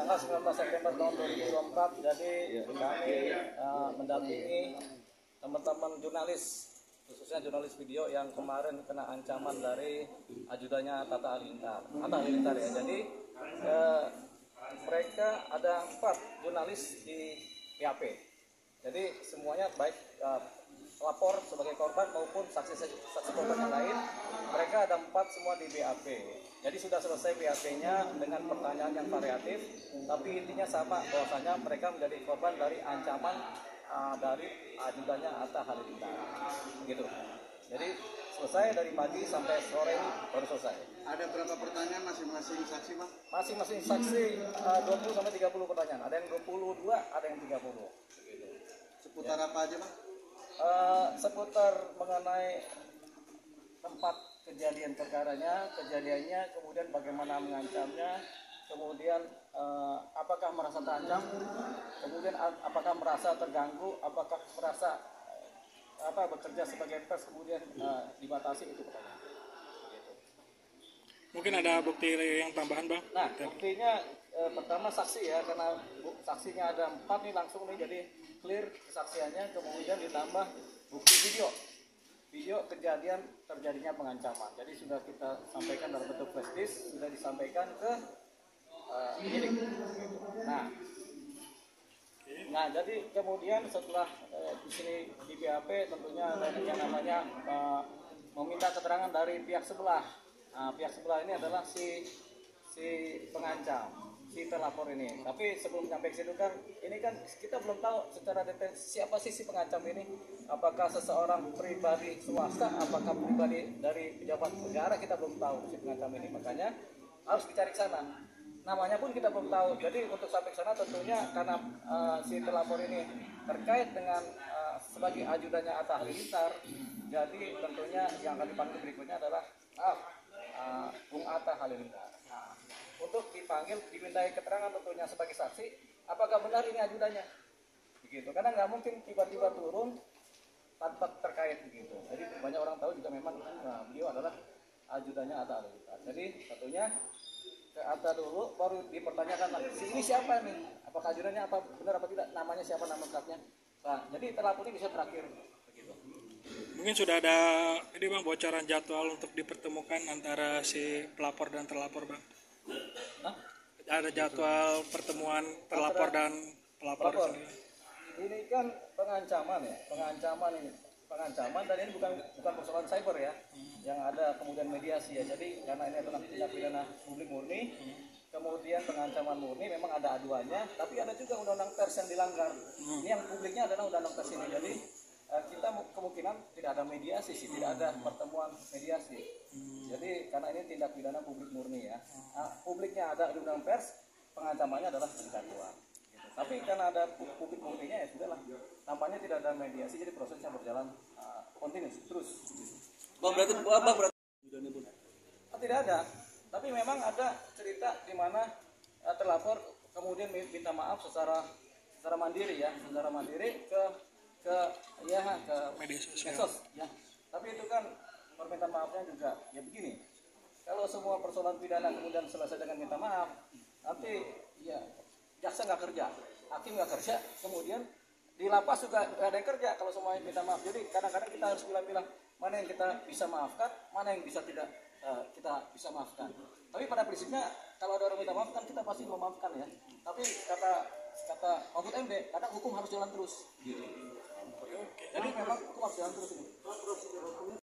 tanggal 19 September tahun 2024. Jadi kami mendampingi teman-teman jurnalis, khususnya jurnalis video yang kemarin kena ancaman dari ajudannya Atta Halilintar ya. Jadi mereka ada 4 jurnalis di PHP. Jadi semuanya baik pelapor sebagai korban maupun saksi korban yang lain, mereka ada 4 semua di BAP. Jadi sudah selesai BAP-nya dengan pertanyaan yang variatif, tapi intinya sama, bahwasanya mereka menjadi korban dari ancaman dari ajudannya Atta Halilintar. Gitu. Jadi selesai dari pagi sampai sore ini baru selesai. Ada berapa pertanyaan masing-masing saksi, Pak? Masing-masing saksi 20 sampai 30 pertanyaan. Ada yang 22, ada yang 30. Gitu. Seputar apa aja, Pak? Seputar mengenai tempat kejadian perkaranya, kejadiannya, kemudian bagaimana mengancamnya, kemudian apakah merasa terancam, kemudian apakah merasa terganggu, apakah merasa bekerja sebagai pers kemudian dibatasi, itu pertanyaan. Mungkin ada bukti yang tambahan, Bang? Nah, buktinya pertama saksi ya, karena saksinya ada 4 nih langsung nih, jadi clear kesaksiannya, kemudian ditambah bukti video kejadian terjadinya pengancaman. Jadi sudah kita sampaikan dalam bentuk flash disk, sudah disampaikan ke penyidik. Nah, jadi kemudian setelah di sini di BAP tentunya ada yang namanya meminta keterangan dari pihak sebelah. Nah, pihak sebelah ini adalah si pengancam, si terlapor ini. Tapi sebelum sampai ke situ kan, ini kan kita belum tahu secara detail siapa sih si pengancam ini. Apakah seseorang pribadi swasta, apakah pribadi dari pejabat negara, kita belum tahu si pengancam ini. Makanya harus dicari ke sana. Namanya pun kita belum tahu. Jadi untuk sampai ke sana tentunya karena si terlapor ini terkait dengan sebagai ajudannya Atta Halilintar, jadi tentunya yang akan dipanggil berikutnya adalah Bung Atta Halilintar. Untuk dipanggil, dimintai keterangan tentunya sebagai saksi, apakah benar ini ajudannya, begitu. Karena nggak mungkin tiba-tiba turun tanpa terkait begitu. Jadi banyak orang tahu juga memang beliau adalah ajudannya Atta Halilintar. Jadi tentunya ke Atta dulu, baru dipertanyakan lagi, ini siapa nih? Apakah ajudannya, apa benar apa tidak? Namanya siapa, nama lengkapnya? Nah, jadi terlapor ini bisa terakhir. Begitu. Mungkin sudah ada ini, Bang, bocoran jadwal untuk dipertemukan antara si pelapor dan terlapor, Bang? Hah? Ada jadwal pertemuan terlapor dan pelapor sendiri. Ini kan pengancaman ya, pengancaman dan ini bukan persoalan cyber ya, yang ada kemudian mediasi ya. Jadi karena ini adalah tindak pidana publik murni, kemudian pengancaman murni, memang ada aduannya, tapi ada juga undang-undang pers yang dilanggar. Ini yang publiknya adalah undang-undang pers ini. Jadi kita kemungkinan tidak ada mediasi sih, tidak ada pertemuan mediasi. Jadi karena ini tindak pidana publik murni ya. Publiknya ada di undang pers, pengancamannya adalah aduan. Tapi karena ada publik murninya ya sudahlah. Tampaknya tidak ada mediasi, jadi prosesnya berjalan kontinus terus. Berarti Tidak ada. Tapi memang ada cerita di mana terlapor kemudian minta maaf secara mandiri ya, secara mandiri ke media sosial. medsos ya. Tapi itu kan permintaan maafnya juga ya begini. Kalau semua persoalan pidana kemudian selesai dengan minta maaf, nanti ya jaksa nggak kerja, hakim nggak kerja, kemudian di lapas juga nggak ada yang kerja kalau semuanya minta maaf. Jadi kadang-kadang kita harus bilang mana yang kita bisa maafkan, mana yang bisa tidak kita bisa maafkan. Tapi pada prinsipnya kalau ada orang minta maaf kan kita pasti memaafkan ya. Tapi kata Mahfud MD, kadang hukum harus jalan terus. Jadi memang hukum harus jalan terus ini.